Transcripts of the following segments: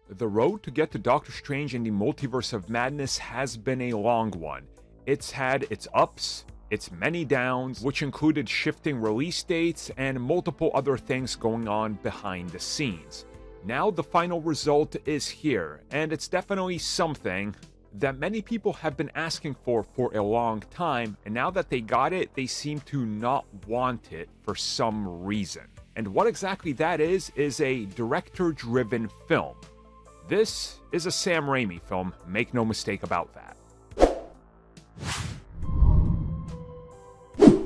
The road to get to Doctor Strange in the Multiverse of Madness has been a long one. It's had its ups, its many downs, which included shifting release dates and multiple other things going on behind the scenes. Now the final result is here, and it's definitely something that many people have been asking for a long time, and now that they got it, they seem to not want it for some reason. And what exactly that is a director-driven film. This is a Sam Raimi film, make no mistake about that.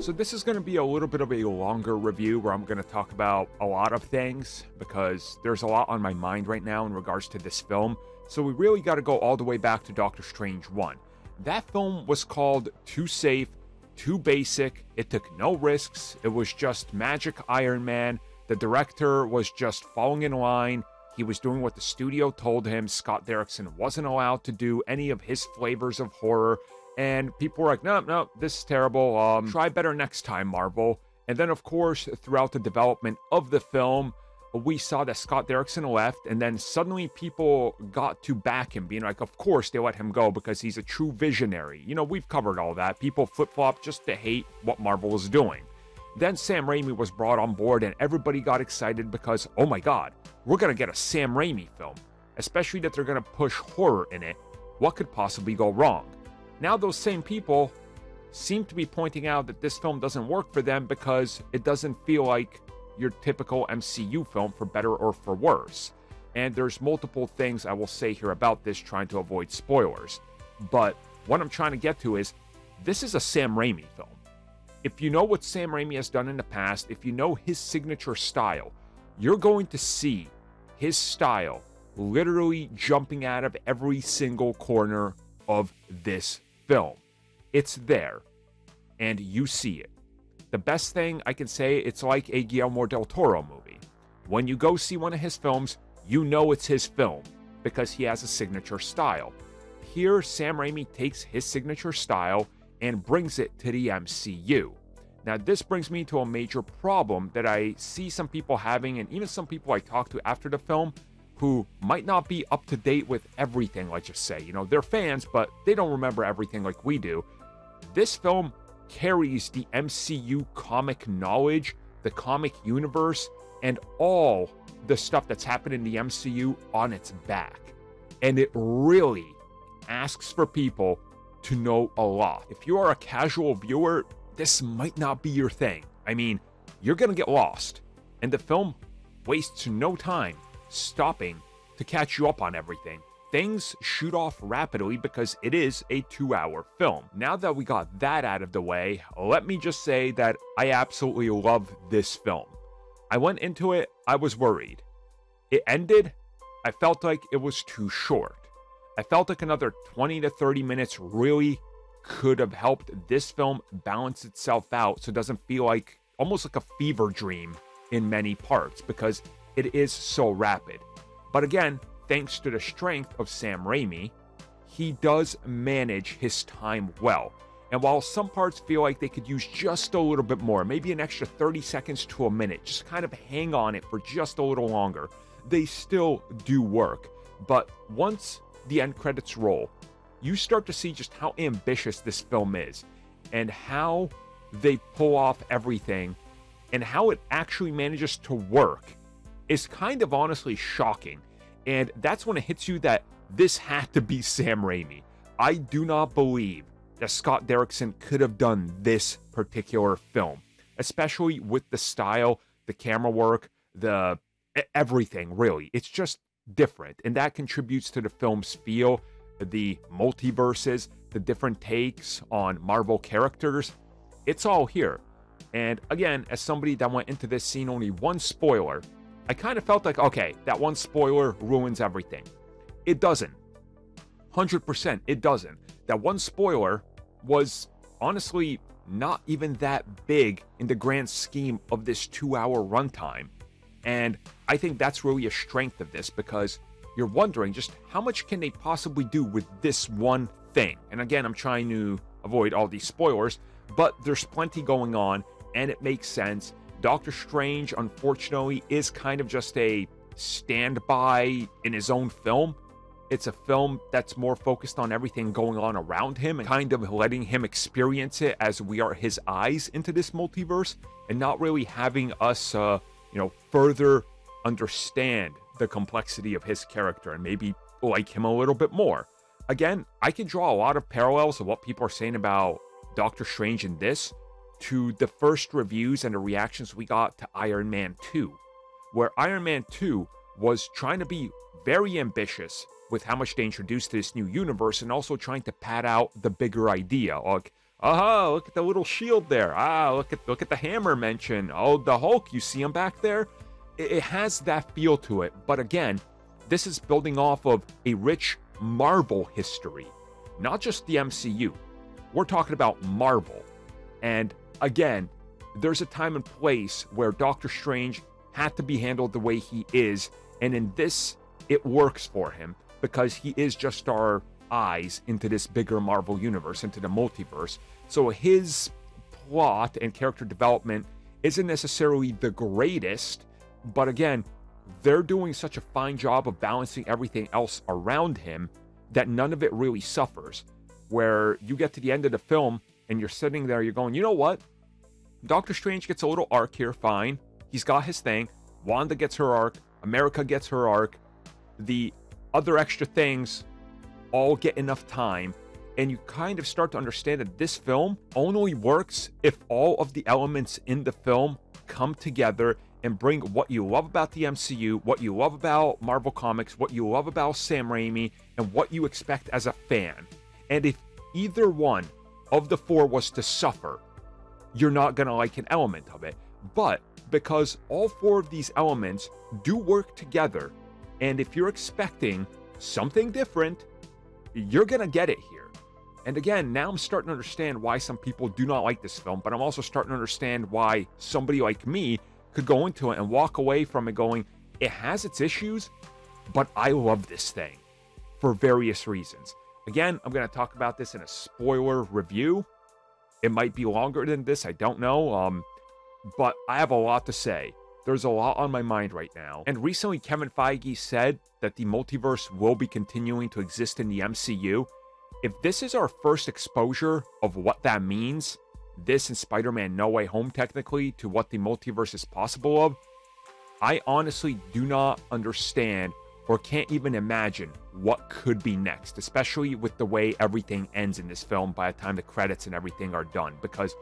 So this is going to be a little bit of a longer review where I'm going to talk about a lot of things because there's a lot on my mind right now in regards to this film. So we really got to go all the way back to Doctor Strange 1. That film was called Too Safe, Too Basic, it took no risks, it was just magic Iron Man, the director was just falling in line, he was doing what the studio told him, Scott Derrickson wasn't allowed to do any of his flavors of horror, and people were like, no, this is terrible, try better next time, Marvel. And then, of course, throughout the development of the film, we saw that Scott Derrickson left, and then suddenly people got to back him, being like, of course they let him go because he's a true visionary. You know, we've covered all that. People flip-flop just to hate what Marvel is doing. Then Sam Raimi was brought on board, and everybody got excited because, oh my god, we're going to get a Sam Raimi film, especially that they're going to push horror in it. What could possibly go wrong? Now those same people seem to be pointing out that this film doesn't work for them because it doesn't feel like your typical MCU film, for better or for worse. And there's multiple things I will say here about this, trying to avoid spoilers. But what I'm trying to get to is, this is a Sam Raimi film. If you know what Sam Raimi has done in the past, if you know his signature style, you're going to see his style literally jumping out of every single corner of this film. It's there, and you see it. The best thing I can say, it's like a Guillermo del Toro movie. When you go see one of his films, you know it's his film, because he has a signature style. Here, Sam Raimi takes his signature style and brings it to the MCU. Now, this brings me to a major problem that I see some people having, and even some people I talk to after the film, who might not be up to date with everything, let's just say. You know, they're fans, but they don't remember everything like we do. This film carries the MCU comic knowledge, the comic universe, and all the stuff that's happened in the MCU on its back. And it really asks for people to know a lot. If you are a casual viewer, this might not be your thing. I mean, you're gonna get lost. And the film wastes no time stopping to catch you up on everything. Things shoot off rapidly because it is a 2-hour film. Now that we got that out of the way, let me just say that I absolutely love this film. I went into it, I was worried. It ended, I felt like it was too short. I felt like another 20 to 30 minutes really could have helped this film balance itself out so it doesn't feel like almost like a fever dream in many parts because it is so rapid. But again, thanks to the strength of Sam Raimi, he does manage his time well. And while some parts feel like they could use just a little bit more, maybe an extra 30 seconds to a minute, just kind of hang on it for just a little longer, they still do work. But once the end credits roll, you start to see just how ambitious this film is and how they pull off everything and how it actually manages to work is kind of honestly shocking. And that's when it hits you that this had to be Sam Raimi. I do not believe that Scott Derrickson could have done this particular film, especially with the style, the camera work, the everything, really. It's just different, and that contributes to the film's feel, the multiverses, the different takes on Marvel characters. It's all here. And again, as somebody that went into this scene only one spoiler, I kind of felt like, okay, that one spoiler ruins everything. It doesn't. 100% it doesn't. That one spoiler was honestly not even that big in the grand scheme of this 2-hour runtime. And I think that's really a strength of this because you're wondering just how much can they possibly do with this one thing. And again, I'm trying to avoid all these spoilers, but there's plenty going on and it makes sense. Doctor Strange, unfortunately, is kind of just a stand by in his own film. It's a film that's more focused on everything going on around him and kind of letting him experience it as we are his eyes into this multiverse, and not really having us, further understand the complexity of his character and maybe like him a little bit more. Again, I can draw a lot of parallels of what people are saying about Doctor Strange in this to the first reviews and the reactions we got to Iron Man 2, where Iron Man 2 was trying to be very ambitious with how much they introduced to this new universe, and also trying to pad out the bigger idea. Like, look at the little shield there. Look at the hammer mention. Oh, the Hulk, you see him back there? It has that feel to it. But again, this is building off of a rich Marvel history, not just the MCU. We're talking about Marvel. And again, there's a time and place where Doctor Strange had to be handled the way he is, and in this, it works for him because he is just our eyes into this bigger Marvel universe, into the multiverse. So his plot and character development isn't necessarily the greatest, but again, they're doing such a fine job of balancing everything else around him that none of it really suffers. Where you get to the end of the film and you're sitting there, you're going, you know what? Doctor Strange gets a little arc here, fine. He's got his thing. Wanda gets her arc. America gets her arc. The other extra things all get enough time. And you kind of start to understand that this film only works if all of the elements in the film come together and bring what you love about the MCU, what you love about Marvel Comics, what you love about Sam Raimi, and what you expect as a fan. And if either one of the four was to suffer, you're not going to like an element of it. But because all four of these elements do work together, and if you're expecting something different, you're going to get it here. And again, now I'm starting to understand why some people do not like this film, but I'm also starting to understand why somebody like me could go into it and walk away from it going, it has its issues, but I love this thing for various reasons. Again, I'm going to talk about this in a spoiler review. It might be longer than this, I don't know, but I have a lot to say. There's a lot on my mind right now. And recently, Kevin Feige said that the multiverse will be continuing to exist in the MCU. If this is our first exposure of what that means, this and Spider-Man No Way Home technically, to what the multiverse is possible of, I honestly do not understand or can't even imagine what could be next, especially with the way everything ends in this film by the time the credits and everything are done. Because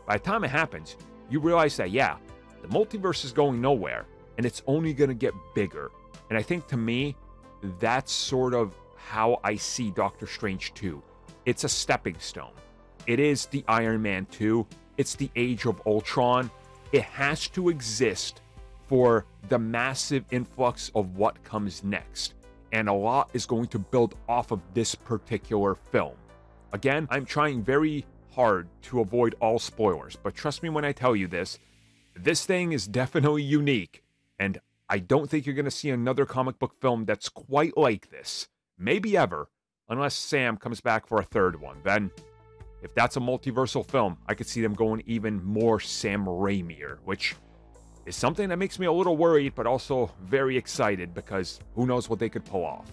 by the time it happens, you realize that, yeah, the multiverse is going nowhere, and it's only going to get bigger. And I think, to me, that's sort of how I see Doctor Strange 2. It's a stepping stone. It is the Iron Man 2. It's the Age of Ultron. It has to exist for the massive influx of what comes next. And a lot is going to build off of this particular film. Again, I'm trying very hard to avoid all spoilers, but trust me when I tell you this, this thing is definitely unique, and I don't think you're going to see another comic book film that's quite like this. Maybe ever, unless Sam comes back for a third one. Then, if that's a multiversal film, I could see them going even more Sam Raimi-er, which is something that makes me a little worried, but also very excited, because who knows what they could pull off.